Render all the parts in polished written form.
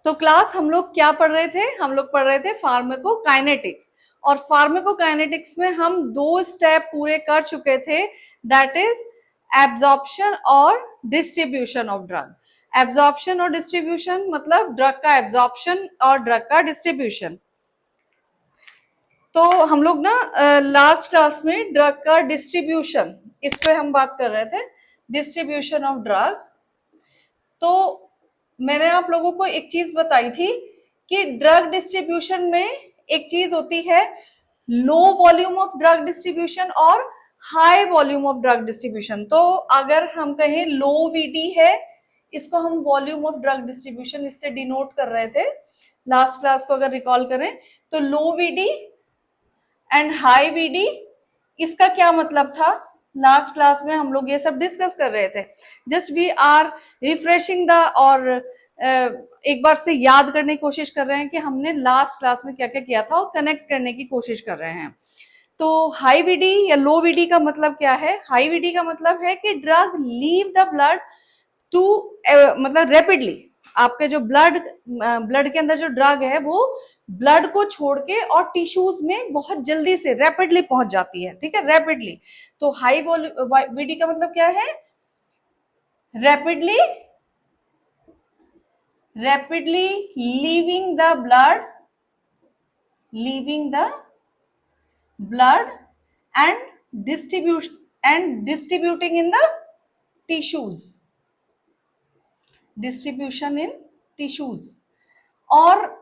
तो क्लास हम लोग क्या पढ़ रहे थे? हम लोग पढ़ रहे थे फार्माकोकाइनेटिक्स, और फार्माकोकाइनेटिक्स में हम 2 स्टेप पूरे कर चुके थे, दैट इज एब्जॉर्प्शन और डिस्ट्रीब्यूशन ऑफ ड्रग। एब्जॉर्प्शन और डिस्ट्रीब्यूशन मतलब ड्रग का एब्जॉर्प्शन और ड्रग का डिस्ट्रीब्यूशन। तो हम लोग ना लास्ट क्लास में ड्रग का डिस्ट्रीब्यूशन, इस पे हम बात कर रहे थे, डिस्ट्रीब्यूशन ऑफ ड्रग। तो मैंने आप लोगों को एक चीज बताई थी कि ड्रग डिस्ट्रीब्यूशन में एक चीज होती है low volume of drug distribution और high volume of drug distribution. तो अगर हम कहें लो वीडी है, इसको हम वॉल्यूम ऑफ ड्रग डिस्ट्रीब्यूशन इससे डिनोट कर रहे थे लास्ट क्लास को अगर रिकॉल करें तो। लो वीडी एंड हाई वीडी, इसका क्या मतलब था? लास्ट क्लास में हम लोग ये सब डिस्कस कर रहे थे। Just we are refreshing the, और एक बार से याद करने की कोशिश कर रहे हैं कि हमने लास्ट क्लास में क्या क्या किया था और कनेक्ट करने की कोशिश कर रहे हैं। तो हाई वीडी या लो वीडी का मतलब क्या है? हाई वीडी का मतलब है कि drug leave the blood to मतलब रैपिडली, आपके जो ब्लड के अंदर जो ड्रग है वो ब्लड को छोड़ के और टिश्यूज में बहुत जल्दी से रैपिडली पहुंच जाती है, ठीक है, रैपिडली। तो हाई वीडी का मतलब क्या है? Rapidly leaving the blood and distributing in the tissues, distribution in tissues. और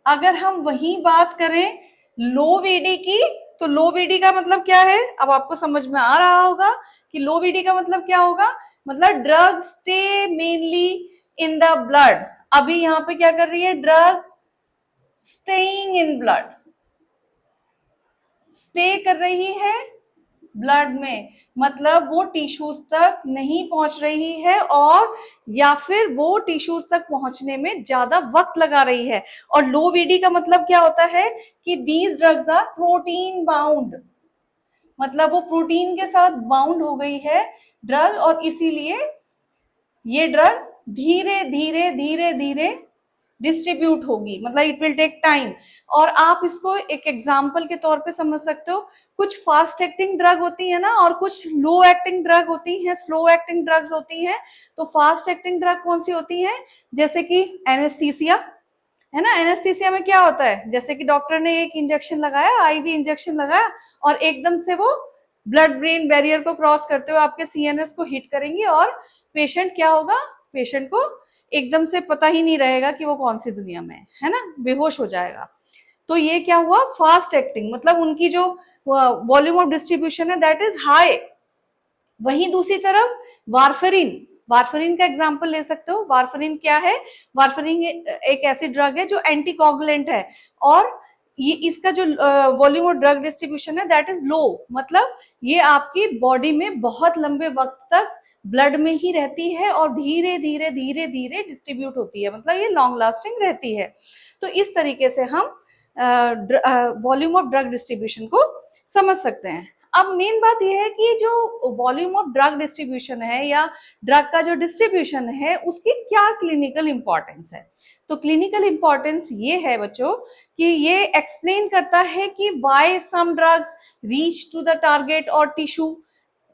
अगर हम वही बात करें लो वीडी की, तो लो वीडी का मतलब क्या है? अब आपको समझ में आ रहा होगा कि लो वीडी का मतलब क्या होगा। मतलब drug stay mainly in the blood. अभी यहां पे क्या कर रही है? Drug staying in blood, stay कर रही है ब्लड में, मतलब वो टिश्यूज तक नहीं पहुंच रही है, और या फिर वो टिश्यूज तक पहुंचने में ज्यादा वक्त लगा रही है। और लो वीडी का मतलब क्या होता है कि these drugs are protein bound, मतलब वो प्रोटीन के साथ बाउंड हो गई है ड्रग, और इसीलिए ये ड्रग धीरे धीरे धीरे धीरे डिस्ट्रीब्यूट होगी, मतलब इट विल टेक टाइम। और आप इसको एक एग्जांपल के तौर पे समझ सकते हो, कुछ फास्ट एक्टिंग ड्रग होती है ना, और कुछ लो एक्टिंग ड्रग होती हैं, स्लो एक्टिंग ड्रग्स होती हैं। तो फास्ट एक्टिंग ड्रग कौन सी होती हैं? जैसे कि एनेस्थीसिया, है ना। एनेस्थीसिया में क्या होता है? जैसे कि डॉक्टर ने एक इंजेक्शन लगाया, आईवी इंजेक्शन लगाया, और एकदम से वो ब्लड ब्रेन बैरियर को क्रॉस करते हुए आपके सीएनएस को हिट करेंगे, और पेशेंट क्या होगा? पेशेंट को एकदम से पता ही नहीं रहेगा कि वो कौन सी दुनिया में है ना, बेहोश हो जाएगा। तो ये क्या हुआ? फास्ट एक्टिंग, मतलब उनकी जो वॉल्यूम ऑफ डिस्ट्रीब्यूशन है दैट इज हाई। वहीं दूसरी तरफ वारफेरिन, वारफेरिन का एग्जांपल ले सकते हो। वारफेरिन क्या है? वारफेरिन एक ऐसी ड्रग है जो एंटीकोगुलेंट है, और ये इसका जो वॉल्यूम ऑफ ड्रग डिस्ट्रीब्यूशन है दैट इज लो, मतलब ये आपकी बॉडी में बहुत लंबे वक्त तक ब्लड में ही रहती है और धीरे धीरे धीरे धीरे डिस्ट्रीब्यूट होती है, मतलब ये लॉन्ग लास्टिंग रहती है। तो इस तरीके से हम वॉल्यूम ऑफ ड्रग डिस्ट्रीब्यूशन को समझ सकते हैं। अब मेन बात यह है कि जो वॉल्यूम ऑफ ड्रग डिस्ट्रीब्यूशन है या ड्रग का जो डिस्ट्रीब्यूशन है उसकी क्या क्लिनिकल इंपॉर्टेंस है। तो क्लिनिकल इंपॉर्टेंस ये है बच्चों कि ये एक्सप्लेन करता है कि why some drugs reach to the target और टिश्यू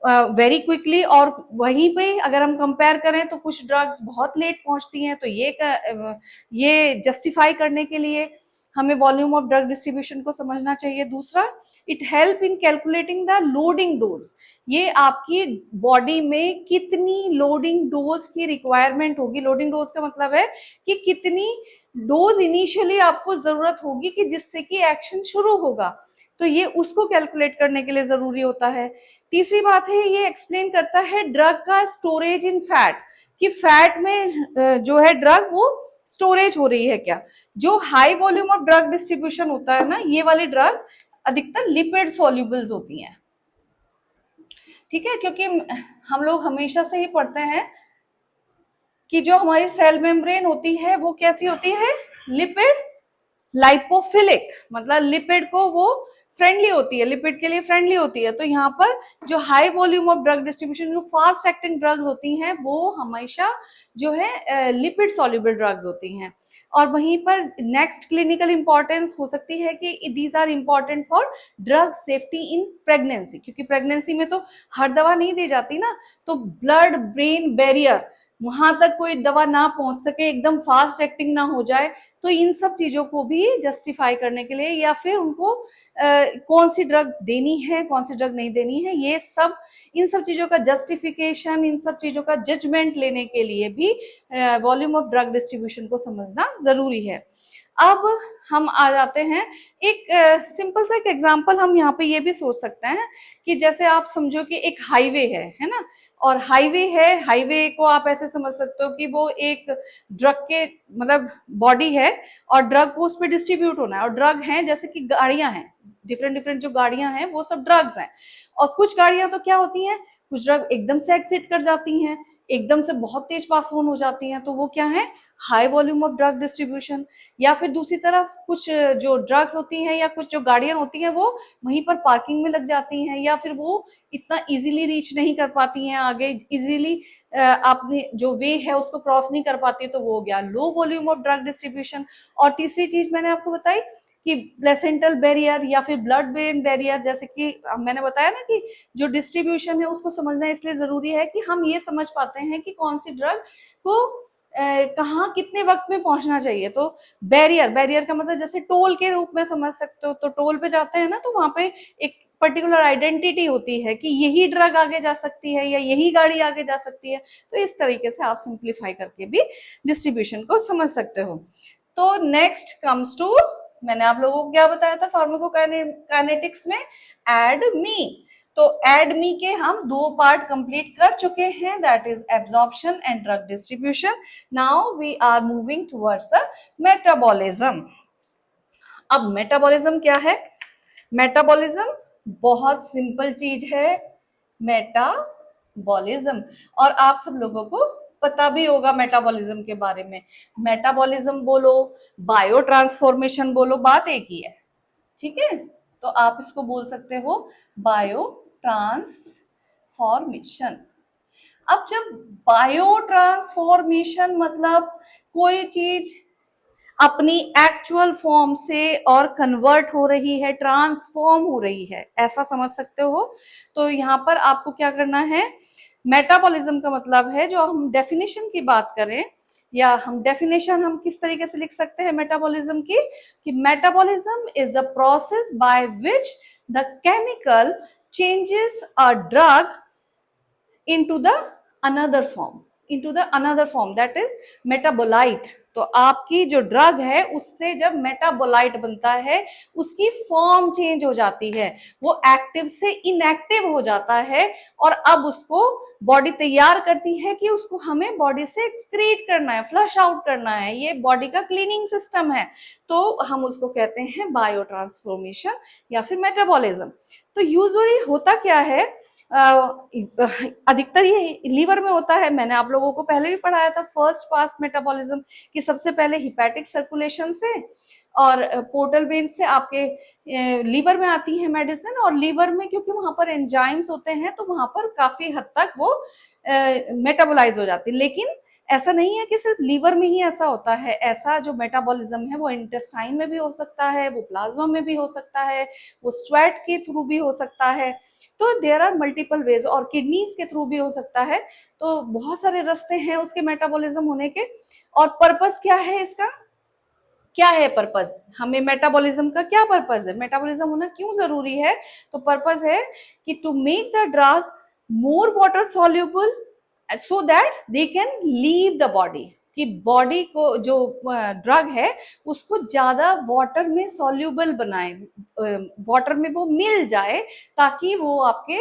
वेरी क्विकली, और वहीं पे अगर हम कंपेयर करें तो कुछ ड्रग्स बहुत लेट पहुंचती हैं। तो ये जस्टिफाई करने के लिए हमें वॉल्यूम ऑफ ड्रग डिस्ट्रीब्यूशन को समझना चाहिए। दूसरा, it help in calculating the loading dose, ये आपकी बॉडी में कितनी लोडिंग डोज की रिक्वायरमेंट होगी। लोडिंग डोज का मतलब है कि कितनी डोज इनिशियली आपको जरूरत होगी कि जिससे कि एक्शन शुरू होगा, तो ये उसको कैलकुलेट करने के लिए जरूरी होता है। तीसरी बात है, ये एक्सप्लेन करता है ड्रग का स्टोरेज इन फैट, कि फैट में जो है ड्रग वो स्टोरेज हो रही है क्या। जो high volume of drug distribution होता है ना, ये वाली ड्रग अधिकतर लिपिड सॉल्युबल्स होती हैं, ठीक है, क्योंकि हम लोग हमेशा से ही पढ़ते हैं कि जो हमारी सेल मेम्ब्रेन होती है वो कैसी होती है? लिपिड लाइपोफिलिक, मतलब लिपिड को वो फ्रेंडली होती है, लिपिड के लिए फ्रेंडली होती है। तो यहाँ पर जो high volume of drug distribution, जो फास्ट एक्टिंग ड्रग्स होती हैं, वो हमेशा जो है लिपिड सॉल्युबल ड्रग्स होती हैं। और वहीं पर नेक्स्ट क्लिनिकल इंपॉर्टेंस हो सकती है कि these are important for drug safety in pregnancy, क्योंकि प्रेगनेंसी में तो हर दवा नहीं दी जाती ना, तो ब्लड ब्रेन बैरियर वहां तक कोई दवा ना पहुंच सके, एकदम फास्ट एक्टिंग ना हो जाए, तो इन सब चीजों को भी जस्टिफाई करने के लिए, या फिर उनको कौन सी ड्रग देनी है कौन सी ड्रग नहीं देनी है, ये सब इन सब चीजों का जस्टिफिकेशन, इन सब चीजों का जजमेंट लेने के लिए भी वॉल्यूम ऑफ ड्रग डिस्ट्रीब्यूशन को समझना जरूरी है। अब हम आ जाते हैं एक सिंपल सा एक एग्जांपल, हम यहाँ पे ये भी सोच सकते हैं कि जैसे आप समझो कि एक हाईवे है ना, और हाईवे है, हाईवे को आप ऐसे समझ सकते हो कि वो एक ड्रग के मतलब बॉडी है, और ड्रग को उस पर डिस्ट्रीब्यूट होना है, और ड्रग है जैसे कि गाड़ियां हैं, डिफरेंट डिफरेंट जो गाड़ियां हैं वो सब ड्रग्स हैं। और कुछ गाड़ियां तो क्या होती हैं, कुछ ड्रग एकदम से एक्सिट कर जाती हैं, एकदम से बहुत तेज पास ऑन हो जाती हैं, तो वो क्या है, high volume of drug distribution. या फिर दूसरी तरफ कुछ जो ड्रग्स होती हैं या कुछ जो गाड़ियां होती हैं वो वहीं पर पार्किंग में लग जाती हैं, या फिर वो इतना इजीली रीच नहीं कर पाती हैं आगे, इजीली आपने जो वे है उसको क्रॉस नहीं कर पाती, तो वो हो गया लो वॉल्यूम ऑफ ड्रग डिस्ट्रीब्यूशन। और तीसरी चीज मैंने आपको बताई कि प्लेसेंटल बैरियर या फिर ब्लड ब्रेन बैरियर, जैसे कि मैंने बताया ना कि जो डिस्ट्रीब्यूशन है उसको समझना इसलिए जरूरी है कि हम ये समझ पाते हैं कि कौन सी ड्रग को कहाँ कितने वक्त में पहुंचना चाहिए। तो बैरियर, बैरियर का मतलब जैसे टोल के रूप में समझ सकते हो, तो टोल पे जाते हैं ना, तो वहां पे एक पर्टिकुलर आइडेंटिटी होती है कि यही ड्रग आगे जा सकती है या यही गाड़ी आगे जा सकती है। तो इस तरीके से आप सिंप्लीफाई करके भी डिस्ट्रीब्यूशन को समझ सकते हो। तो नेक्स्ट कम्स टू, मैंने आप लोगों को क्या बताया था फार्माकोकाइनेटिक्स में, एड मी। तो एड मी के हम दो पार्ट कंप्लीट कर चुके हैं, that is absorption and drug distribution. Now we are moving towards the metabolism. अब मेटाबॉलिज्म क्या है? मेटाबॉलिज्म बहुत सिंपल चीज है, मेटाबॉलिज्म, और आप सब लोगों को पता भी होगा मेटाबॉलिज्म के बारे में। मेटाबॉलिज्म बोलो, बायो ट्रांसफॉर्मेशन बोलो, बात एक ही है, ठीक है। तो आप इसको बोल सकते हो बायो ट्रांसफॉर्मेशन। अब जब बायो ट्रांसफॉर्मेशन मतलब कोई चीज अपनी एक्चुअल फॉर्म से और कन्वर्ट हो रही है, ट्रांसफॉर्म हो रही है, ऐसा समझ सकते हो। तो यहाँ पर आपको क्या करना है, मेटाबॉलिज्म का मतलब है, जो हम डेफिनेशन की बात करें, या हम डेफिनेशन हम किस तरीके से लिख सकते हैं मेटाबॉलिज्म की, कि metabolism is the process by which the chemical changes a drug into the another form that is metabolite। तो आपकी जो ड्रग है उससे जब मेटाबोलाइट बनता है, उसकी फॉर्म चेंज हो जाती है, वो एक्टिव से इनएक्टिव हो जाता है, और अब उसको बॉडी तैयार करती है कि उसको हमें बॉडी से एक्सक्रीट करना है, फ्लश आउट करना है, ये बॉडी का क्लीनिंग सिस्टम है। तो हम उसको कहते हैं बायो ट्रांसफॉर्मेशन या फिर मेटाबॉलिज्म। तो यूजुअली होता क्या है, अधिकतर ये लीवर में होता है। मैंने आप लोगों को पहले भी पढ़ाया था फर्स्ट पास मेटाबॉलिज्म कि सबसे पहले हिपैटिक सर्कुलेशन से और पोर्टल वेन से आपके लीवर में आती है मेडिसिन, और लीवर में क्योंकि वहां पर एंजाइम्स होते हैं तो वहां पर काफी हद तक वो मेटाबोलाइज हो जाती है। लेकिन ऐसा नहीं है कि सिर्फ लीवर में ही ऐसा होता है, ऐसा जो मेटाबॉलिज्म है वो इंटेस्टाइन में भी हो सकता है, वो प्लाज्मा में भी हो सकता है, वो स्वेट के थ्रू भी हो सकता है। तो देयर आर मल्टीपल वेज, और किडनीज के थ्रू भी हो सकता है। तो बहुत सारे रास्ते हैं उसके मेटाबॉलिज्म होने के। और पर्पस क्या है इसका, क्या है पर्पस, हमें मेटाबॉलिज्म का क्या पर्पस है, मेटाबॉलिज्म होना क्यों जरूरी है? तो पर्पस है कि to make the drug more water soluble so that they can leave the body, कि बॉडी को जो ड्रग है उसको ज्यादा वाटर में सॉल्युबल बनाए, वाटर में वो मिल जाए, ताकि वो आपके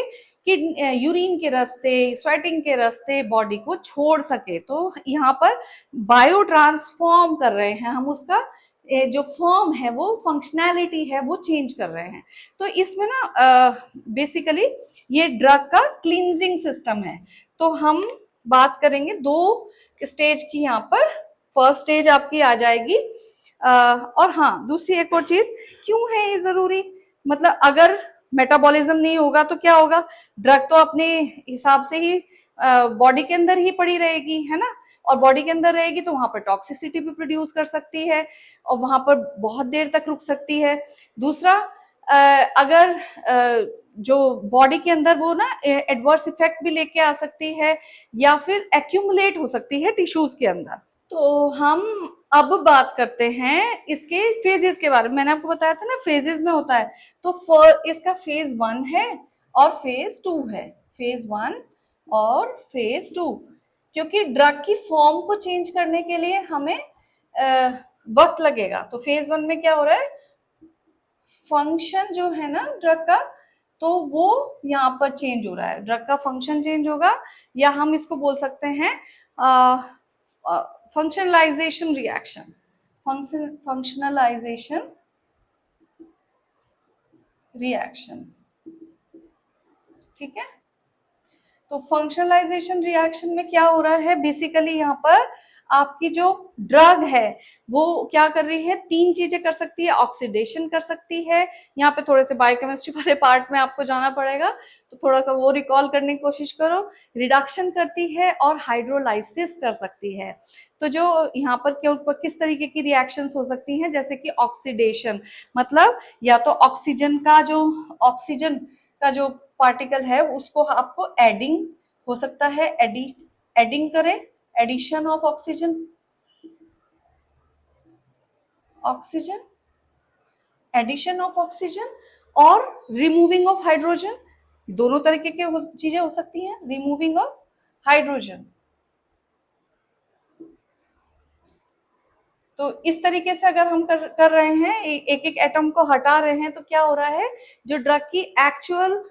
यूरिन के रास्ते, स्वेटिंग के रास्ते बॉडी को छोड़ सके। तो यहाँ पर बायो ट्रांसफॉर्म कर रहे हैं हम, उसका जो फॉर्म है, वो फंक्शनैलिटी है, वो चेंज कर रहे हैं। तो इसमें ना बेसिकली ये ड्रग का क्लींजिंग सिस्टम है। तो हम बात करेंगे दो स्टेज की यहाँ पर। फर्स्ट स्टेज आपकी आ जाएगी और हाँ, दूसरी एक और चीज, क्यों है ये जरूरी, मतलब अगर मेटाबॉलिज्म नहीं होगा तो क्या होगा, ड्रग तो अपने हिसाब से ही बॉडी के अंदर ही पड़ी रहेगी, है ना, और बॉडी के अंदर रहेगी तो वहां पर टॉक्सिसिटी भी प्रोड्यूस कर सकती है और वहां पर बहुत देर तक रुक सकती है। दूसरा, अगर जो बॉडी के अंदर वो ना एडवर्स इफेक्ट भी लेके आ सकती है या फिर एक्यूमुलेट हो सकती है टिश्यूज के अंदर। तो हम अब बात करते हैं इसके फेजेस के बारे में। मैंने आपको बताया था ना फेजेस में होता है, तो इसका फेज 1 है और फेज 2 है, फेज 1 और फेज 2। क्योंकि ड्रग की फॉर्म को चेंज करने के लिए हमें वक्त लगेगा। तो फेज 1 में क्या हो रहा है, फंक्शन जो है ना ड्रग का, तो वो यहाँ पर चेंज हो रहा है, ड्रग का फंक्शन चेंज होगा, या हम इसको बोल सकते हैं फंक्शनलाइजेशन रिएक्शन, फंक्शनलाइजेशन रिएक्शन। ठीक है, तो फंक्शनलाइजेशन रिएक्शन में क्या हो रहा है, बेसिकली यहाँ पर आपकी जो ड्रग है वो क्या कर रही है, 3 चीजें कर सकती है। ऑक्सीडेशन कर सकती है, यहाँ पे थोड़े से बायोकेमिस्ट्री वाले पार्ट में आपको जाना पड़ेगा, तो थोड़ा सा वो रिकॉल करने की कोशिश करो। रिडक्शन करती है और हाइड्रोलाइसिस कर सकती है। तो जो यहाँ पर किस तरीके की रिएक्शंस हो सकती हैं, जैसे कि ऑक्सीडेशन, मतलब या तो ऑक्सीजन का जो पार्टिकल है उसको आपको एडिंग हो सकता है, एडिंग करें, addition of oxygen, addition of oxygen, और रिमूविंग ऑफ हाइड्रोजन। दोनों तरीके के चीजें हो सकती हैं, रिमूविंग ऑफ हाइड्रोजन। तो इस तरीके से अगर हम कर रहे हैं, एक एक एटम को हटा रहे हैं, तो क्या हो रहा है, जो ड्रग की एक्चुअल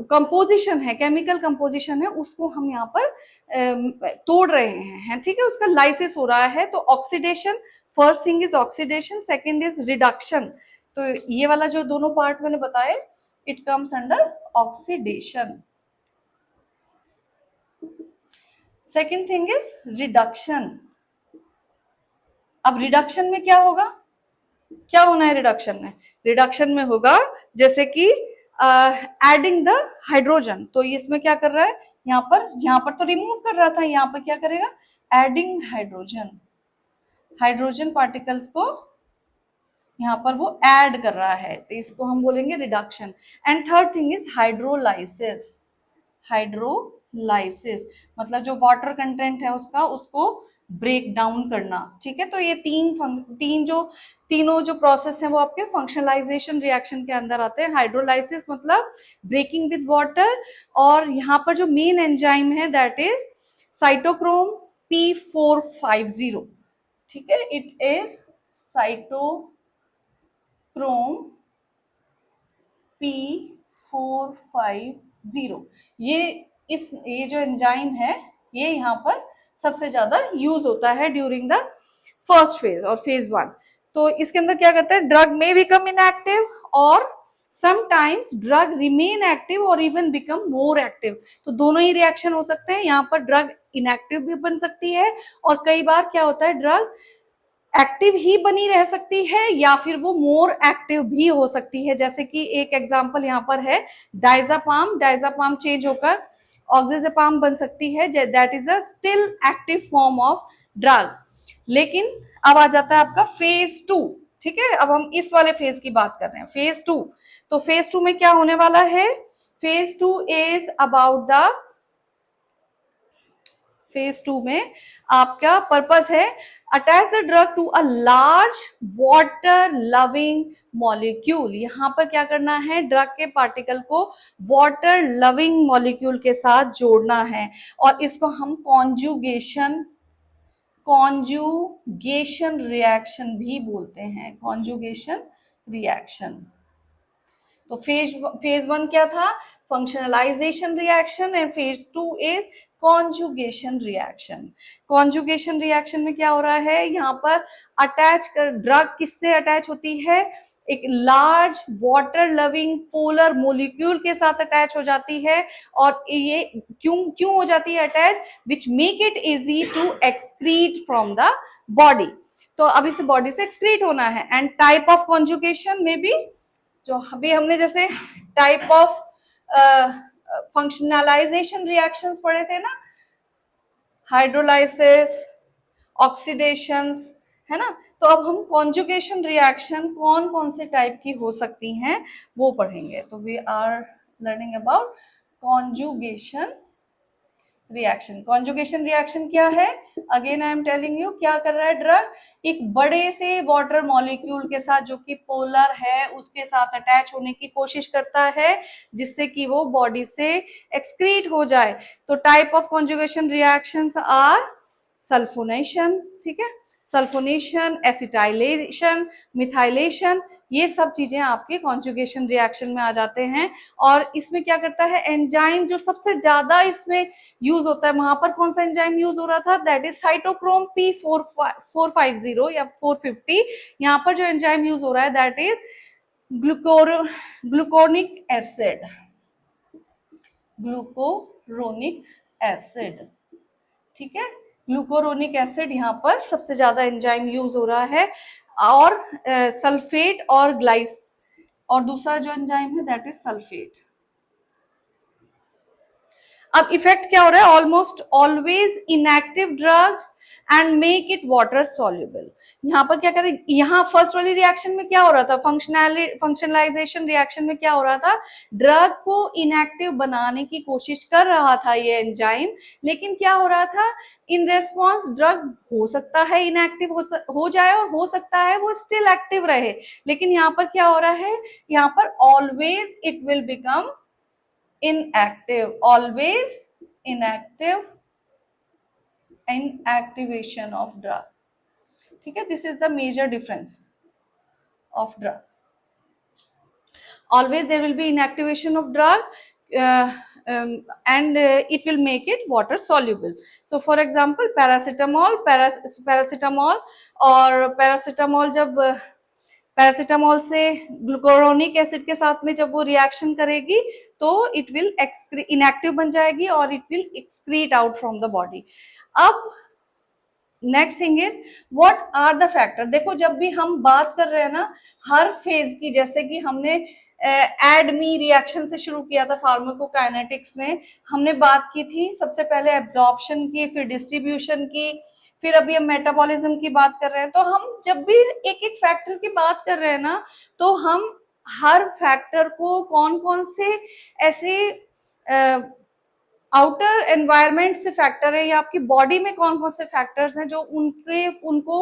कंपोजिशन है, केमिकल कंपोजिशन है, उसको हम यहाँ पर तोड़ रहे हैं, ठीक है, उसका लाइसिस हो रहा है। तो oxidation, first thing is oxidation, second is reduction. तो ये वाला जो दोनों पार्ट मैंने बताए, it comes under oxidation. Second thing is reduction. अब रिडक्शन में क्या होगा, क्या होना है रिडक्शन में, रिडक्शन में होगा जैसे कि एडिंग द हाइड्रोजन। तो इसमें क्या कर रहा है, यहाँ पर तो रिमूव कर रहा था, यहाँ पर क्या करेगा, एडिंग हाइड्रोजन, हाइड्रोजन पार्टिकल्स को यहाँ पर वो ऐड कर रहा है, तो इसको हम बोलेंगे reduction. And third thing is hydrolysis. Hydrolysis मतलब जो वाटर कंटेंट है उसको ब्रेक डाउन करना। ठीक है, तो ये तीनों जो प्रोसेस हैं वो आपके फंक्शनलाइजेशन रिएक्शन के अंदर आते हैं। हाइड्रोलाइसिस मतलब ब्रेकिंग विद वाटर, और यहाँ पर जो मेन एंजाइम है दैट इज साइटोक्रोम P450। ठीक है, इट इज साइटोक्रोम P450। ये जो एंजाइम है ये यहाँ पर सबसे ज्यादा यूज होता है ड्यूरिंग द फर्स्ट फेज और फेज 1। तो इसके अंदर क्या करता है, ड्रग में बिकम इनएक्टिव और समटाइम्स ड्रग रिमेन एक्टिव और इवन बिकम मोर एक्टिव। तो दोनों ही रिएक्शन हो सकते हैं, यहाँ पर ड्रग इनएक्टिव भी बन सकती है और कई बार क्या होता है ड्रग एक्टिव ही बनी रह सकती है या फिर वो मोर एक्टिव भी हो सकती है। जैसे कि एक एग्जांपल यहाँ पर है डायजापाम, डायजापाम चेंज होकर ऑक्सीजेपाम बन सकती है, that is a still active form of drug. लेकिन अब आ जाता है आपका फेज 2। ठीक है, अब हम इस वाले फेज की बात कर रहे हैं, फेज 2। तो फेज 2 में क्या होने वाला है, phase 2 is about the, phase 2 में आपका पर्पस है attach the drug to a large water loving molecule. यहां पर क्या करना है, ड्रग के पार्टिकल को वाटर लविंग मॉलिक्यूल के साथ जोड़ना है, और इसको हम कॉन्जुगेशन रिएक्शन भी बोलते हैं, कॉन्जुगेशन रिएक्शन। तो फेज 1 क्या था, functionalization reaction, and phase 2 is conjugation reaction. Conjugation reaction में क्या हो रहा है, यहाँ पर ड्रग किससे अटैच होती है, एक large water loving polar molecule के साथ अटैच हो जाती है। और ये क्यों हो जाती है attach, which make it easy to excrete from the body. तो अब इसे बॉडी से एक्सक्रीट होना है, एंड टाइप ऑफ कॉन्जुगेशन में भी जो अभी हमने जैसे टाइप ऑफ फंक्शनलाइजेशन रिएक्शंस पढ़े थे ना, हाइड्रोलाइसिस, ऑक्सीडेशंस, है ना। तो अब हम कॉन्जुगेशन रिएक्शन कौन कौन से टाइप की हो सकती हैं वो पढ़ेंगे। तो we are learning about conjugation reaction. Conjugation reaction क्या है? Again I am telling you, क्या कर रहा है ड्रग, एक बड़े से वाटर मॉलिक्यूल के साथ जो कि पोलर है उसके साथ अटैच होने की कोशिश करता है जिससे कि वो बॉडी से एक्सक्रीट हो जाए। तो type of conjugation reactions are sulfonation, ठीक है, सल्फोनेशन, एसिटाइलेशन, मिथाइलेशन, ये सब चीजें आपके कॉन्जुगेशन रिएक्शन में आ जाते हैं। और इसमें क्या करता है, एंजाइम जो सबसे ज्यादा इसमें यूज होता है, वहां पर कौन सा एंजाइम यूज हो रहा था, दैट इज साइटोक्रोम P450 या 450। यहाँ पर जो एंजाइम यूज हो रहा है that is gluconic acid, glucuronic acid, ठीक है, ग्लूकोरोनिक एसिड यहाँ पर सबसे ज्यादा एंजाइम यूज हो रहा है। और सल्फेट और ग्लाइस, और दूसरा जो एंजाइम है दैट इज सल्फेट। अब इफेक्ट क्या हो रहा है, almost always inactive drugs and make it water soluble. यहाँ पर क्या करें, यहाँ फर्स्ट वाली रिएक्शन में क्या हो रहा था, फंक्शनलाइजेशन रिएक्शन में क्या हो रहा था, ड्रग को इनएक्टिव बनाने की कोशिश कर रहा था ये एंजाइम, लेकिन क्या हो रहा था, इन रेस्पॉन्स ड्रग हो सकता है इनएक्टिव हो जाए और हो सकता है वो स्टिल एक्टिव रहे। लेकिन यहाँ पर क्या हो रहा है, यहाँ पर always it will become inactive, always inactive, inactivation of drug, ठीक है, this is the major difference of drug. Always there will be inactivation of drug, and it will make it water soluble. So for example paracetamol, और paracetamol जब paracetamol से glucuronic acid के साथ में जब वो रिएक्शन करेगी तो इट विल इनएक्टिव बन जाएगी और it will excrete out from the body. अब next thing is what are the factor. देखो जब भी हम बात कर रहे हैं ना हर फेज की, जैसे कि हमने एडमी रिएक्शन से शुरू किया था फार्माकोकाइनेटिक्स में, हमने बात की थी सबसे पहले एब्जॉर्प्शन की, फिर डिस्ट्रीब्यूशन की, फिर अभी हम मेटाबॉलिज्म की बात कर रहे हैं। तो हम जब भी एक एक फैक्टर की बात कर रहे हैं ना, तो हम हर फैक्टर को कौन कौन से ऐसे आउटर एनवायरनमेंट से फैक्टर है या आपकी बॉडी में कौन कौन से फैक्टर्स हैं जो उनको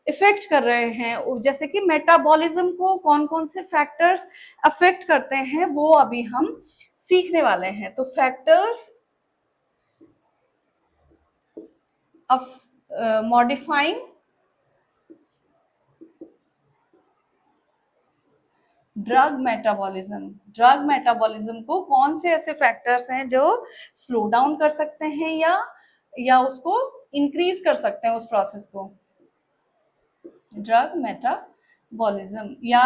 इफेक्ट कर रहे हैं, जैसे कि मेटाबॉलिज्म को कौन कौन से फैक्टर्स अफेक्ट करते हैं वो अभी हम सीखने वाले हैं। तो factors of modifying drug metabolism, drug metabolism को कौन से ऐसे फैक्टर्स हैं जो स्लो डाउन कर सकते हैं या उसको इंक्रीज कर सकते हैं उस प्रोसेस को, ड्रग मेटाबॉलिज्म। या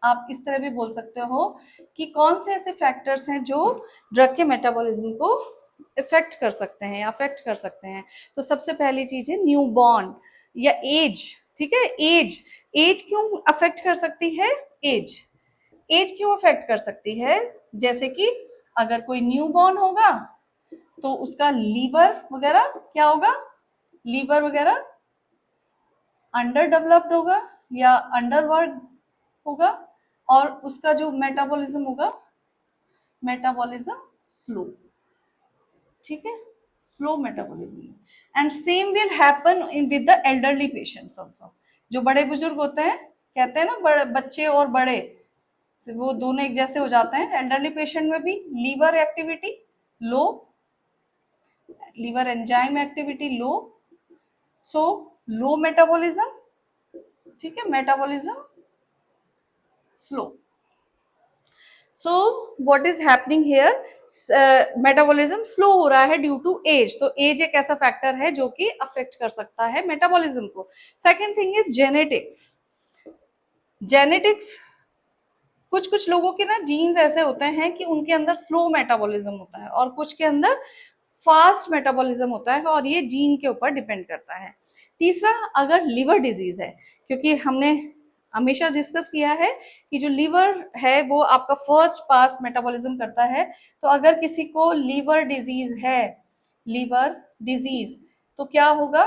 आप इस तरह भी बोल सकते हो कि कौन से ऐसे फैक्टर्स हैं जो ड्रग के मेटाबॉलिज्म को इफेक्ट कर सकते हैं या अफेक्ट कर सकते हैं। तो सबसे पहली चीज है न्यू बॉर्न या एज, ठीक है, एज क्यों अफेक्ट कर सकती है, एज क्यों अफेक्ट कर सकती है, जैसे कि अगर कोई न्यू बॉर्न होगा तो उसका लीवर वगैरह क्या होगा, लीवर वगैरह अंडर डेवलप्ड होगा या अंडरवर्क होगा, और उसका जो मेटाबॉलिज्म होगा, मेटाबॉलिज्म स्लो, ठीक है, slow metabolism. And same will happen in with the elderly patients also. जो बड़े बुजुर्ग होते हैं, कहते हैं ना बड़े बच्चे और बड़े, तो वो दोनों एक जैसे हो जाते हैं। एल्डरली पेशेंट में भी लीवर एक्टिविटी लो, लीवर एंजाइम एक्टिविटी लो, सो लो मेटाबॉलिज्म, ठीक है, metabolism slow. So what is happening here, metabolism slow हो रहा है ड्यू टू एज। तो एज एक ऐसा फैक्टर है जो कि अफेक्ट कर सकता है मेटाबॉलिज्म को। Second thing is genetics. Genetics, कुछ कुछ लोगों के ना जीन्स ऐसे होते हैं कि उनके अंदर स्लो मेटाबॉलिज्म होता है और कुछ के अंदर फास्ट मेटाबॉलिज्म होता है, और ये जीन के ऊपर डिपेंड करता है। तीसरा, अगर लिवर डिजीज है, क्योंकि हमने हमेशा डिस्कस किया है कि जो लीवर है वो आपका फर्स्ट पास मेटाबॉलिज्म करता है। तो अगर किसी को लीवर डिजीज है, लीवर डिजीज, तो क्या होगा,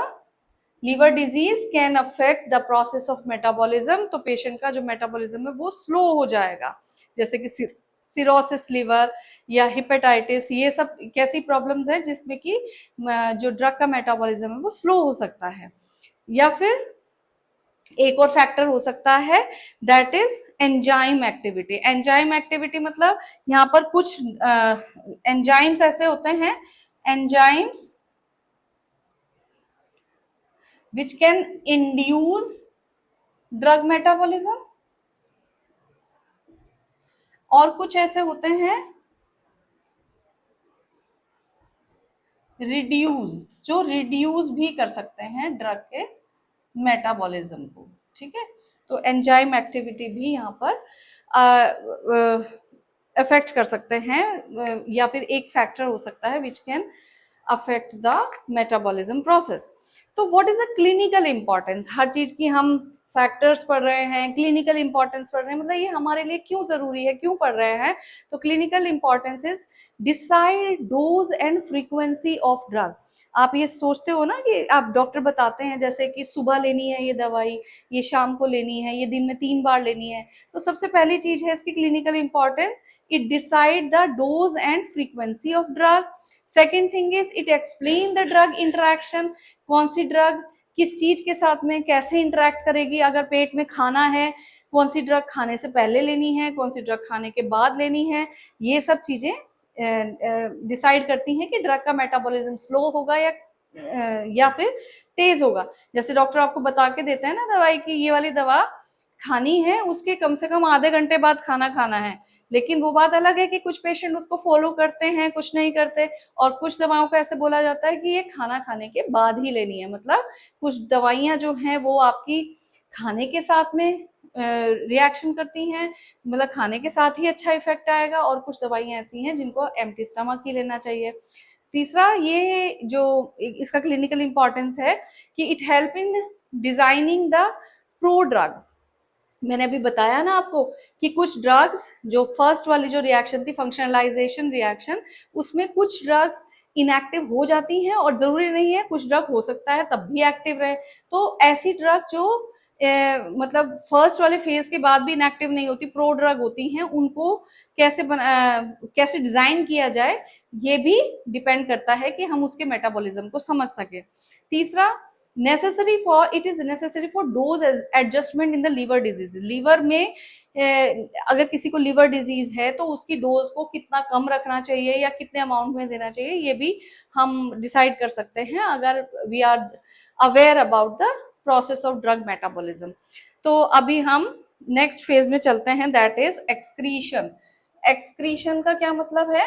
liver disease can affect the process of metabolism. तो पेशेंट का जो मेटाबॉलिज्म है वो स्लो हो जाएगा, जैसे कि सिरोसिस लीवर या हिपेटाइटिस, ये सब कैसी प्रॉब्लम्स हैं जिसमें कि जो ड्रग का मेटाबॉलिज्म है वो स्लो हो सकता है। या फिर एक और फैक्टर हो सकता है, that is enzyme activity. Enzyme activity मतलब यहाँ पर कुछ एंजाइम्स ऐसे होते हैं, enzymes which can induce drug metabolism, और कुछ ऐसे होते हैं रिड्यूस, जो रिड्यूस भी कर सकते हैं ड्रग के मेटाबॉलिज्म को। ठीक है, तो एंजाइम एक्टिविटी भी यहाँ पर अफेक्ट कर सकते हैं, या फिर एक फैक्टर हो सकता है which can affect the metabolism process. तो what is the clinical importance? हर चीज की हम फैक्टर्स पढ़ रहे हैं, क्लिनिकल इंपॉर्टेंस पढ़ रहे हैं, मतलब ये हमारे लिए क्यों जरूरी है, क्यों पढ़ रहे हैं? तो clinical importance is decide dose and frequency of drug. आप ये सोचते हो ना कि आप डॉक्टर बताते हैं जैसे कि सुबह लेनी है ये दवाई, ये शाम को लेनी है, ये दिन में 3 बार लेनी है। तो सबसे पहली चीज है इसकी clinical importance, it decide the dose and frequency of drug. Second thing is it explain the drug interaction, कौन सी ड्रग किस चीज के साथ में कैसे इंटरेक्ट करेगी। अगर पेट में खाना है, कौन सी ड्रग खाने से पहले लेनी है, कौन सी ड्रग खाने के बाद लेनी है, ये सब चीजें डिसाइड करती हैं कि ड्रग का मेटाबॉलिज्म स्लो होगा या फिर तेज होगा। जैसे डॉक्टर आपको बता के देते हैं ना दवाई की ये वाली दवा खानी है, उसके कम से कम आधे घंटे बाद खाना खाना है, लेकिन वो बात अलग है कि कुछ पेशेंट उसको फॉलो करते हैं, कुछ नहीं करते। और कुछ दवाओं का ऐसे बोला जाता है कि ये खाना खाने के बाद ही लेनी है, मतलब कुछ दवाइयां जो हैं वो आपकी खाने के साथ में रिएक्शन करती हैं, मतलब खाने के साथ ही अच्छा इफेक्ट आएगा, और कुछ दवाइयां ऐसी हैं जिनको एम्प्टी स्टमक ही लेना चाहिए। तीसरा, ये जो इसका क्लिनिकल इंपॉर्टेंस है कि it help in designing the pro drug. मैंने अभी बताया ना आपको कि कुछ ड्रग्स, जो फर्स्ट वाली जो रिएक्शन थी फंक्शनलाइजेशन रिएक्शन, उसमें कुछ ड्रग्स इनएक्टिव हो जाती हैं, और जरूरी नहीं है, कुछ ड्रग हो सकता है तब भी एक्टिव रहे। तो ऐसी ड्रग जो मतलब फर्स्ट वाले फेज के बाद भी इनएक्टिव नहीं होती, प्रो ड्रग होती हैं, उनको कैसे डिजाइन किया जाए, ये भी डिपेंड करता है कि हम उसके मेटाबॉलिज्म को समझ सके। तीसरा, necessary for it is necessary for dose adjustment in the liver disease. Liver में अगर किसी को लीवर डिजीज है तो उसकी डोज को कितना कम रखना चाहिए या कितने अमाउंट में देना चाहिए, ये भी हम डिसाइड कर सकते हैं अगर we are aware about the process of drug metabolism. तो अभी हम नेक्स्ट फेज में चलते हैं, दैट इज एक्सक्रीशन। एक्सक्रीशन का क्या मतलब है?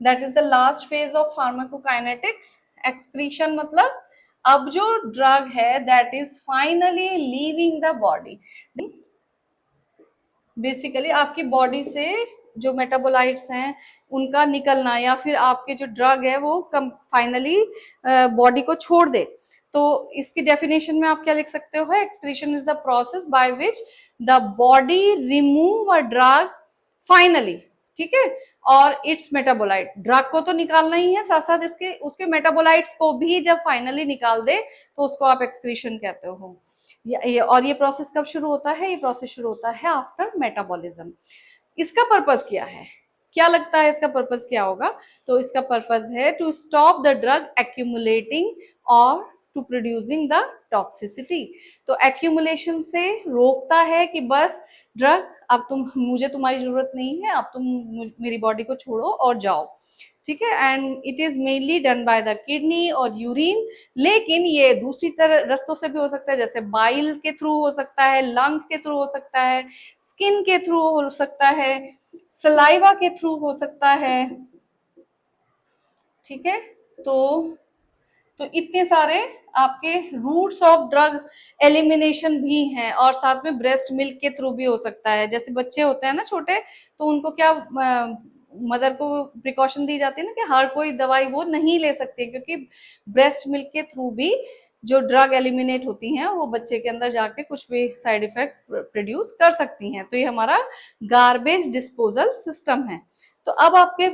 That is the last phase of pharmacokinetics. Excretion मतलब अब जो ड्रग है that is finally leaving the body. Basically आपकी बॉडी से जो मेटाबोलाइट्स हैं उनका निकलना, या फिर आपके जो ड्रग है वो फाइनली बॉडी को छोड़ दे। तो इसकी डेफिनेशन में आप क्या लिख सकते हो? Excretion is the process by which the body remove a drug finally. ठीक है, और इट्स मेटाबोलाइट, ड्रग को तो निकालना ही है, साथ साथ इसके उसके मेटाबोलाइट्स को भी जब फाइनली निकाल दे तो उसको आप एक्सक्रीशन कहते हो। और ये प्रोसेस कब शुरू होता है? ये प्रोसेस शुरू होता है आफ्टर मेटाबॉलिज्म। इसका पर्पस क्या है? क्या लगता है इसका पर्पस क्या होगा? तो इसका पर्पस है to stop the drug accumulating और टू प्रोड्यूसिंग द टॉक्सिसिटी। तो एक्यूमुलेशन से रोकता है कि बस ड्रग अब मुझे तुम्हारी जरूरत नहीं है, अब तुम मेरी बॉडी को छोड़ो और जाओ। ठीक है, and it is mainly done by the kidney और यूरिन, लेकिन ये दूसरी तरह रस्तों से भी हो सकता है, जैसे बाइल के थ्रू हो सकता है, लंग्स के थ्रू हो सकता है, स्किन के थ्रू हो सकता है, सलाइवा के थ्रू हो सकता है। ठीक है, तो इतने सारे आपके रूट्स ऑफ ड्रग एलिमिनेशन भी हैं, और साथ में ब्रेस्ट मिल्क के थ्रू भी हो सकता है। जैसे बच्चे होते हैं ना छोटे, तो उनको क्या मदर को प्रिकॉशन दी जाती है ना कि हर कोई दवाई वो नहीं ले सकती, क्योंकि ब्रेस्ट मिल्क के थ्रू भी जो ड्रग एलिमिनेट होती हैं वो बच्चे के अंदर जाके कुछ भी साइड इफेक्ट प्रोड्यूस कर सकती हैं। तो ये हमारा गार्बेज डिस्पोजल सिस्टम है। तो अब आपके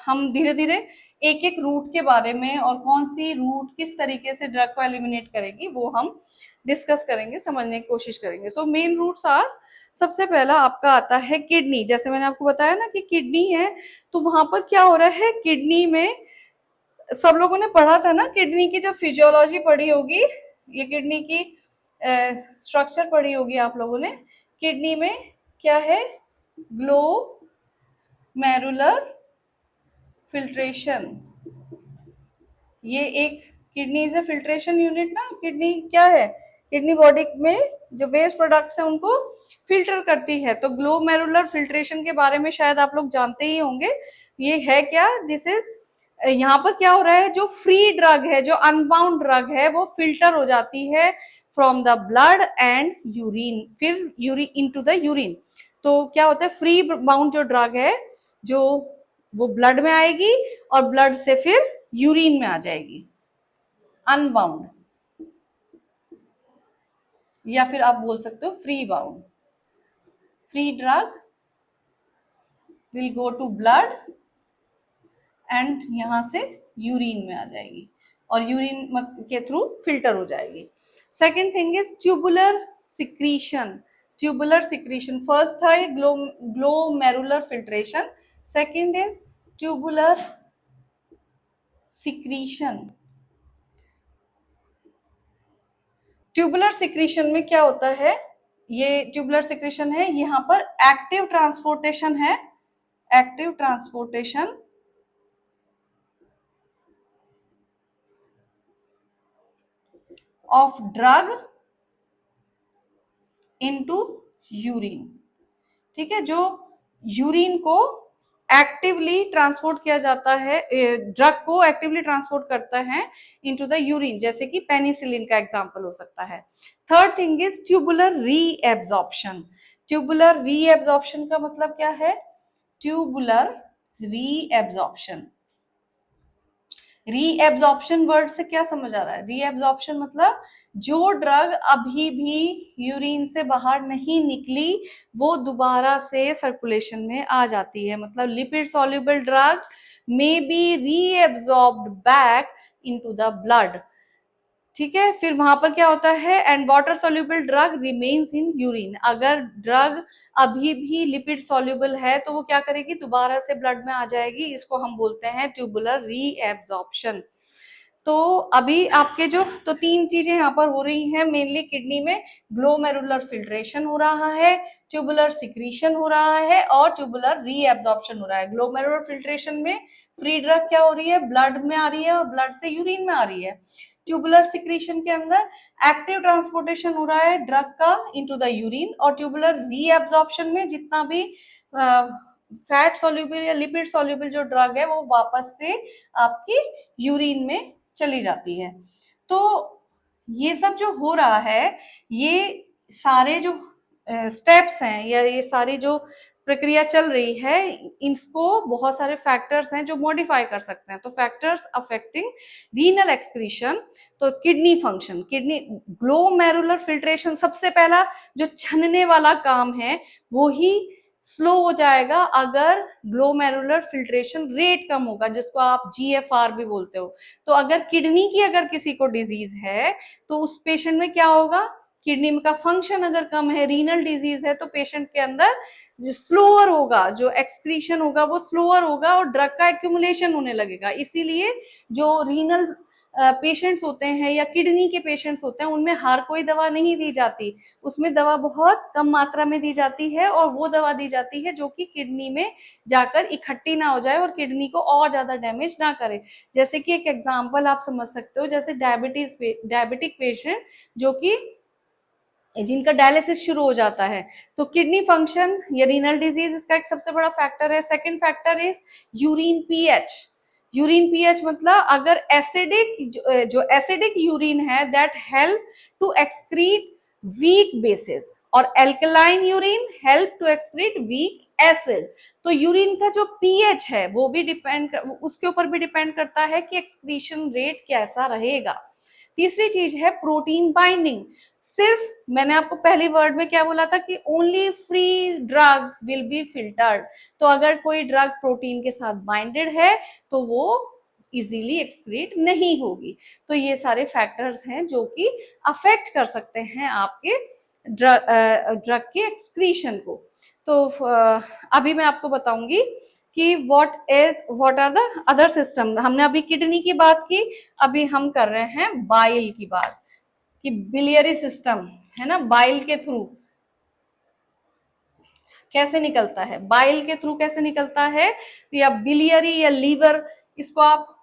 हम धीरे धीरे एक एक रूट के बारे में और कौन सी रूट किस तरीके से ड्रग को एलिमिनेट करेगी वो हम डिस्कस करेंगे, समझने की कोशिश करेंगे। सो मेन रूट्स आर, सबसे पहला आपका आता है किडनी। जैसे मैंने आपको बताया ना कि किडनी है, तो वहां पर क्या हो रहा है, किडनी में सब लोगों ने पढ़ा था ना, किडनी की जब फिजियोलॉजी पढ़ी होगी, ये किडनी की स्ट्रक्चर पढ़ी होगी आप लोगों ने। किडनी में क्या है, ग्लोमेरुलर फिल्ट्रेशन, ये एक kidney is a filtration unit ना। किडनी क्या है, किडनी बॉडी में जो वेस्ट प्रोडक्ट्स हैं उनको फिल्टर करती है। तो ग्लोमेरुलर फिल्ट्रेशन के बारे में शायद आप लोग जानते ही होंगे। ये है क्या, दिस इज, यहाँ पर क्या हो रहा है, जो फ्री ड्रग है, जो अनबाउंड ड्रग है, वो फिल्टर हो जाती है from the blood and urine, फिर यूरिन इनटू द यूरिन। तो क्या होता है, फ्री बाउंड जो ड्रग है जो वो ब्लड में आएगी और ब्लड से फिर यूरिन में आ जाएगी, अनबाउंड, या फिर आप बोल सकते हो free bound. Free drug will go to blood and यहां से यूरिन में आ जाएगी और यूरिन के थ्रू फिल्टर हो जाएगी। Second thing is tubular secretion. Tubular secretion, first था ये glomerular filtration, second is tubular secretion. Tubular secretion में क्या होता है, ये ट्यूबुलर सिक्रीशन है, यहां पर एक्टिव ट्रांसपोर्टेशन है, active transportation of drug into urine. ठीक है, जो यूरिन को एक्टिवली ट्रांसपोर्ट किया जाता है, ड्रग को एक्टिवली ट्रांसपोर्ट करता है इनटू द यूरिन, जैसे कि पेनिसिलिन का एग्जांपल हो सकता है। Third thing is tubular reabsorption. Tubular reabsorption का मतलब क्या है, ट्यूबुलर रीएब्जॉर्प्शन, रीएब्जॉर्प्शन वर्ड से क्या समझ आ रहा है, रीएब्जॉर्प्शन मतलब जो ड्रग अभी भी यूरिन से बाहर नहीं निकली वो दोबारा से सर्कुलेशन में आ जाती है। मतलब lipid soluble drug may be reabsorbed back into the blood. ठीक है, फिर वहां पर क्या होता है, and water soluble drug remains in urine. अगर ड्रग अभी भी लिपिड सोल्यूबल है तो वो क्या करेगी, दोबारा से ब्लड में आ जाएगी। इसको हम बोलते हैं ट्यूबुलर रीएब्जॉर्प्शन। तो अभी आपके जो तो तीन चीजें यहाँ पर हो रही हैं मेनली किडनी में, ग्लोमेरुलर फिल्ट्रेशन हो रहा है, ट्यूबुलर सिक्रीशन हो रहा है और ट्यूबुलर रीएब्जॉर्प्शन हो रहा है। ग्लोमेरुलर फिल्ट्रेशन में फ्री ड्रग क्या हो रही है, ब्लड में आ रही है और ब्लड से यूरिन में आ रही है। ट्यूबुलर सिक्रीशन के अंदर एक्टिव ट्रांसपोर्टेशन हो रहा है ड्रग का इनटू द यूरिन, और ट्यूबुलर रीएब्जॉर्प्शन में जितना भी फैट सॉल्युबल या लिपिड सॉल्युबल जो ड्रग है वो वापस से आपकी यूरिन में चली जाती है। तो ये सब जो हो रहा है, ये सारे जो स्टेप्स हैं या ये सारी जो प्रक्रिया चल रही है, इसको बहुत सारे फैक्टर्स हैं जो मॉडिफाई कर सकते हैं। तो फैक्टर्स अफेक्टिंग रीनल एक्सक्रीशन, तो kidney function, kidney glomerular filtration, सबसे पहला जो छनने वाला काम है वो ही स्लो हो जाएगा अगर ग्लोमेरुलर फिल्ट्रेशन रेट कम होगा, जिसको आप GFR भी बोलते हो। तो अगर किडनी की अगर किसी को डिजीज है तो उस पेशेंट में क्या होगा, किडनी का फंक्शन अगर कम है, रीनल डिजीज है, तो पेशेंट के अंदर जो स्लोअर होगा, जो एक्सक्रीशन होगा वो स्लोअर होगा और ड्रग का एक्यूमुलेशन होने लगेगा। इसीलिए जो रीनल पेशेंट्स होते हैं या किडनी के पेशेंट्स होते हैं उनमें हर कोई दवा नहीं दी जाती, उसमें दवा बहुत कम मात्रा में दी जाती है और वो दवा दी जाती है जो कि किडनी में जाकर इकट्ठी ना हो जाए और किडनी को और ज्यादा डैमेज ना करे। जैसे कि एक एग्जांपल आप समझ सकते हो, जैसे डायबिटिक पेशेंट जो कि जिनका डायलिसिस शुरू हो जाता है, तो किडनी फंक्शन या रीनल डिजीज इसका एक सबसे बड़ा फैक्टर है। Second factor is urine pH. Urine pH मतलब अगर एसिडिक जो एसिडिक यूरिन है that help to excrete weak bases और alkaline urine help to excrete weak acid. तो यूरिन का जो पीएच है वो भी उसके ऊपर भी डिपेंड करता है कि एक्सक्रीशन रेट कैसा रहेगा। तीसरी चीज है प्रोटीन बाइंडिंग। सिर्फ मैंने आपको पहली वर्ड में क्या बोला था कि only free drugs will be filtered. तो अगर कोई ड्रग प्रोटीन के साथ बाइंडेड है तो वो इजीली एक्सक्रीट नहीं होगी। तो ये सारे फैक्टर्स हैं जो कि अफेक्ट कर सकते हैं आपके ड्रग के एक्सक्रीशन को। तो अभी मैं आपको बताऊंगी कि what are the other system. हमने अभी किडनी की बात की, अभी हम कर रहे हैं बाइल की बात कि बिलियरी सिस्टम है ना, बाइल के थ्रू कैसे निकलता है, बाइल के थ्रू कैसे निकलता है, या बिलियरी या लीवर, इसको आप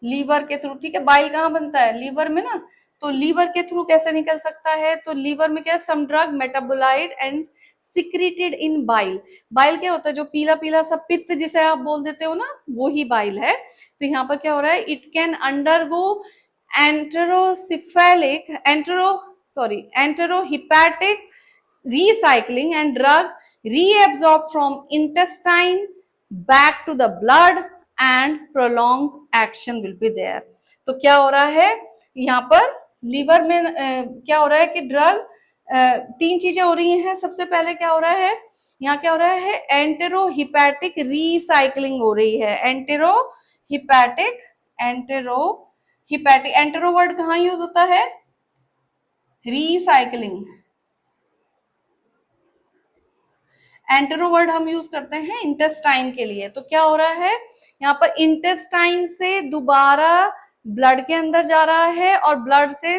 लीवर के थ्रू, ठीक है, बाइल कहाँ बनता है, लीवर में ना, तो लीवर के थ्रू कैसे निकल सकता है, तो लीवर में क्या है, some drug metabolite and secreted in bile. Bile क्या होता है, जो पीला पीला सा पित्त जिसे आप बोल देते हो ना, वो ही बाइल है। तो यहाँ पर क्या हो रहा है, it can undergo enterocephalic enterohepatic recycling and drug reabsorbed from intestine back to the blood and prolonged action will be there। तो क्या हो रहा है यहाँ पर लीवर में क्या हो रहा है कि ड्रग तीन चीजें हो रही हैं। सबसे पहले क्या हो रहा है, यहाँ क्या हो रहा है, एंटेरोहिपैटिक रीसाइक्लिंग हो रही है। एंटेरोहिपैटिक एंटेरो वर्ड कहाँ यूज होता है, रीसाइक्लिंग। एंटेरो वर्ड हम यूज करते हैं इंटेस्टाइन के लिए। तो क्या हो रहा है, यहाँ पर इंटेस्टाइन से दोबारा ब्लड के अंदर जा रहा है और ब्लड से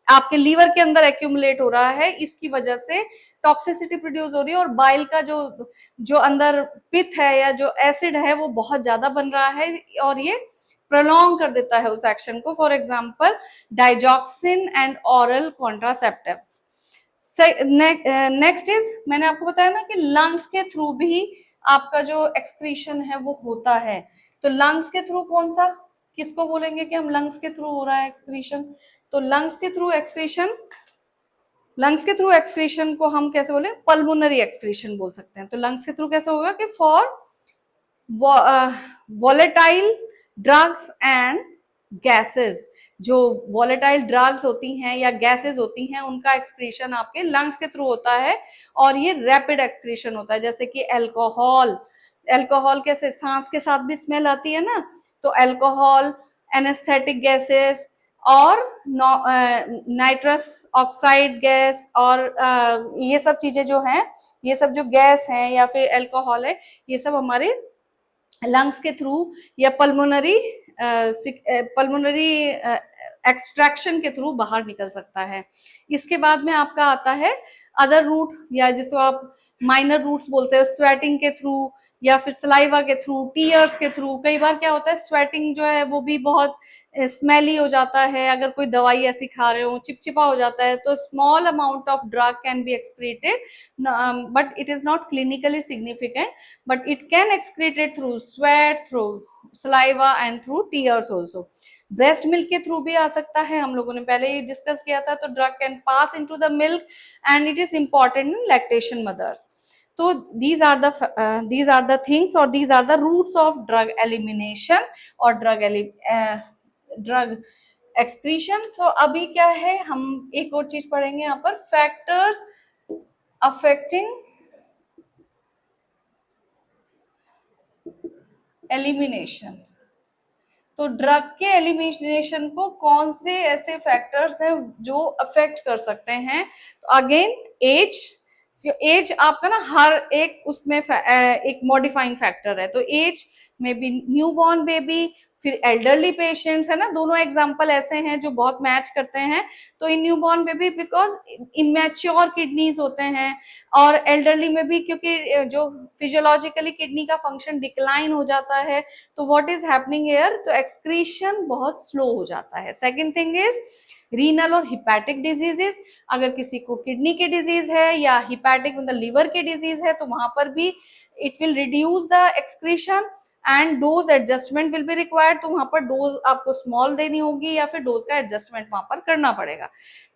आपके लीवर के अंदर एक्यूमुलेट हो रहा है। इसकी वजह से टॉक्सिसिटी प्रोड्यूस हो रही है और बाइल का जो जो अंदर पित्त है या जो एसिड है वो बहुत ज्यादा बन रहा है और ये प्रोलॉन्ग कर देता है उस एक्शन को। For example digoxin and oral contraceptives. Next is, मैंने आपको बताया ना कि लंग्स के थ्रू भी आपका जो एक्सक्रीशन है वो होता है। तो लंग्स के थ्रू कौन सा, किसको बोलेंगे कि हम लंग्स के थ्रू हो रहा है एक्सक्रीशन, तो लंग्स के थ्रू एक्सक्रीशन को हम कैसे बोले, पल्मोनरी एक्सक्रीशन बोल सकते हैं। तो लंग्स के थ्रू कैसे होगा कि for volatile drugs and gases, जो वॉलेटाइल ड्रग्स होती हैं या गैसेस होती हैं उनका एक्सक्रीशन आपके लंग्स के थ्रू होता है और ये रैपिड एक्सक्रीशन होता है। जैसे कि अल्कोहल कैसे सांस के साथ भी स्मेल आती है ना, तो अल्कोहल, एनेस्थेटिक गैसेस और नाइट्रस ऑक्साइड गैस और ये सब चीजें जो हैं, ये सब जो गैस हैं या फिर अल्कोहल है, ये सब हमारे लंग्स के थ्रू या पल्मोनरी एक्सट्रैक्शन के थ्रू बाहर निकल सकता है। इसके बाद में आपका आता है अदर रूट, या जिसको आप माइनर रूट्स बोलते हैं, स्वेटिंग के थ्रू या फिर सलाइवा के थ्रू, टीयर्स के थ्रू। कई बार क्या होता है, स्वेटिंग जो है वो भी बहुत स्मेली हो जाता है, अगर कोई दवाई ऐसी खा रहे हो चिपचिपा हो जाता है, तो small amount of drug can be excreted but it is not clinically significant, but it can excreted through sweat, through saliva and through tears also. Breast milk के थ्रू भी आ सकता है, हम लोगों ने पहले ही डिस्कस किया था। तो drug can pass into the milk and it is important in lactation mothers. तो these are the things or these are the roots of drug elimination और ड्रग एक्सक्रीशन। तो अभी क्या है, हम एक और चीज पढ़ेंगे यहाँ पर, फैक्टर्स अफेक्टिंग एलिमिनेशन। तो ड्रग के एलिमिनेशन को कौन से ऐसे फैक्टर्स हैं जो अफेक्ट कर सकते हैं, तो अगेन एज आपका ना हर एक उसमें एक मॉडिफाइंग फैक्टर है। तो एज में भी न्यूबॉर्न बेबी, फिर एल्डरली पेशेंट्स है ना, दोनों एग्जांपल ऐसे हैं जो बहुत मैच करते हैं। तो in newborn baby because immature kidneys होते हैं, और एल्डरली में भी क्योंकि जो फिजियोलॉजिकली किडनी का फंक्शन डिक्लाइन हो जाता है, तो व्हाट इज हैपनिंग हियर, तो एक्सक्रीशन बहुत स्लो हो जाता है। सेकंड थिंग इज रीनल और हिपैटिक डिजीजेस। अगर किसी को किडनी के डिजीज है या हिपैटिक मतलब लीवर के डिजीज है, तो वहां पर भी it will reduce the excretion. And dose adjustment will be required, तो वहां पर डोज आपको स्मॉल देनी होगी या फिर डोज का एडजस्टमेंट वहां पर करना पड़ेगा।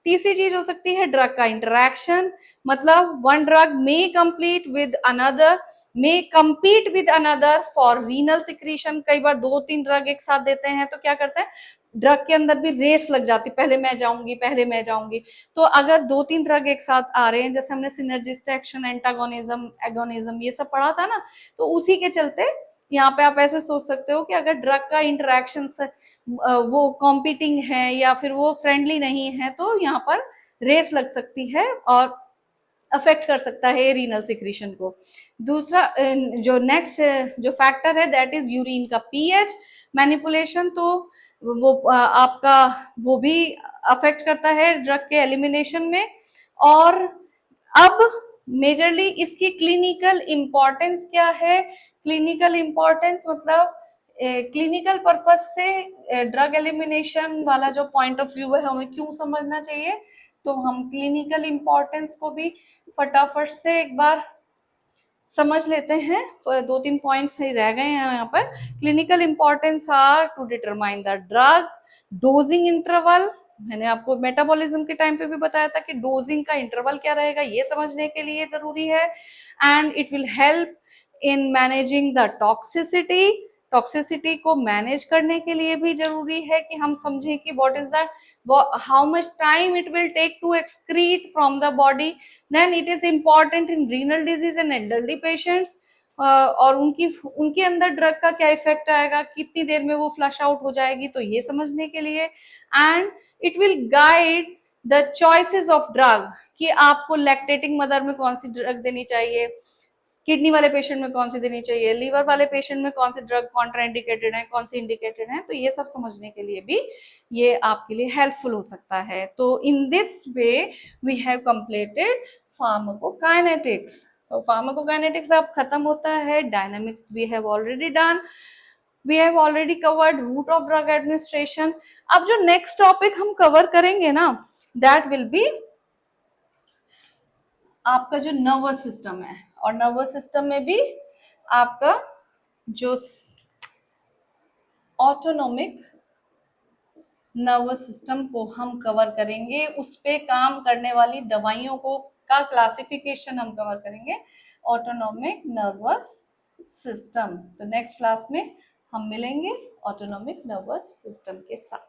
तीसरी चीज हो सकती है ड्रग का इंटरैक्शन, मतलब one drug may complete with another, may compete with another for renal secretion। कई बार 2-3 ड्रग एक साथ देते हैं तो क्या करते हैं, ड्रग के अंदर भी रेस लग जाती, पहले मैं जाऊंगी पहले मैं जाऊंगी। तो अगर 2-3 ड्रग एक साथ आ रहे हैं, जैसे हमने सिनर्जिस्ट एक्शन, एंटागोनिज्म, एगोनिज्म ये सब पढ़ा था ना, तो उसी के चलते यहाँ पे आप ऐसे सोच सकते हो कि अगर ड्रग का इंटरेक्शन वो कॉम्पिटिंग है या फिर वो फ्रेंडली नहीं है, तो यहाँ पर रेस लग सकती है और अफेक्ट कर सकता है रीनल सिक्रीशन को। दूसरा जो नेक्स्ट जो फैक्टर है दैट इज यूरिन का पीएच मैनिपुलेशन, तो वो आपका वो भी अफेक्ट करता है ड्रग के एलिमिनेशन में। और अब मेजरली इसकी क्लिनिकल इंपॉर्टेंस क्या है, क्लिनिकल इंपॉर्टेंस मतलब क्लिनिकल पर्पज से ड्रग एलिमिनेशन वाला जो पॉइंट ऑफ व्यू है हमें क्यों समझना चाहिए, तो हम क्लिनिकल इंपॉर्टेंस को भी फटाफट से एक बार समझ लेते हैं। 2-3 पॉइंट्स ही रह गए हैं यहाँ पर। Clinical importance are to determine the drug, dosing interval, मैंने आपको मेटाबॉलिज्म के टाइम पे भी बताया था कि डोजिंग का इंटरवल क्या रहेगा, ये समझने के लिए जरूरी है। And it will help in managing the toxicity, toxicity को मैनेज करने के लिए भी जरूरी है कि हम समझें कि what is the how much time it will take to excrete from the body। then it is important in renal disease and elderly patients, और उनके अंदर ड्रग का क्या इफेक्ट आएगा, कितनी देर में वो फ्लश आउट हो जाएगी, तो ये समझने के लिए। And it will guide the choices of drug, कि आपको लैक्टेटिंग मदर में कौन सी ड्रग देनी चाहिए, किडनी वाले पेशेंट में कौन सी देनी चाहिए, लीवर वाले पेशेंट में कौन सी ड्रग कॉन्ट्राइंडिकेटेड है, कौन सी इंडिकेटेड है, तो ये सब समझने के लिए भी ये आपके लिए हेल्पफुल हो सकता है। तो in this way we have completed pharmacokinetics. तो फार्माकोकाइनेटिक्स अब खत्म होता है, dynamics we have already done, we have already covered route of drug administration. अब जो नेक्स्ट टॉपिक हम कवर करेंगे ना, दैट विल बी आपका जो नर्वस सिस्टम है, और नर्वस सिस्टम में भी आपका जो ऑटोनोमिक नर्वस सिस्टम को हम कवर करेंगे, उस पे काम करने वाली दवाइयों को का क्लासिफिकेशन हम कवर करेंगे, ऑटोनोमिक नर्वस सिस्टम। तो नेक्स्ट क्लास में हम मिलेंगे ऑटोनोमिक नर्वस सिस्टम के साथ।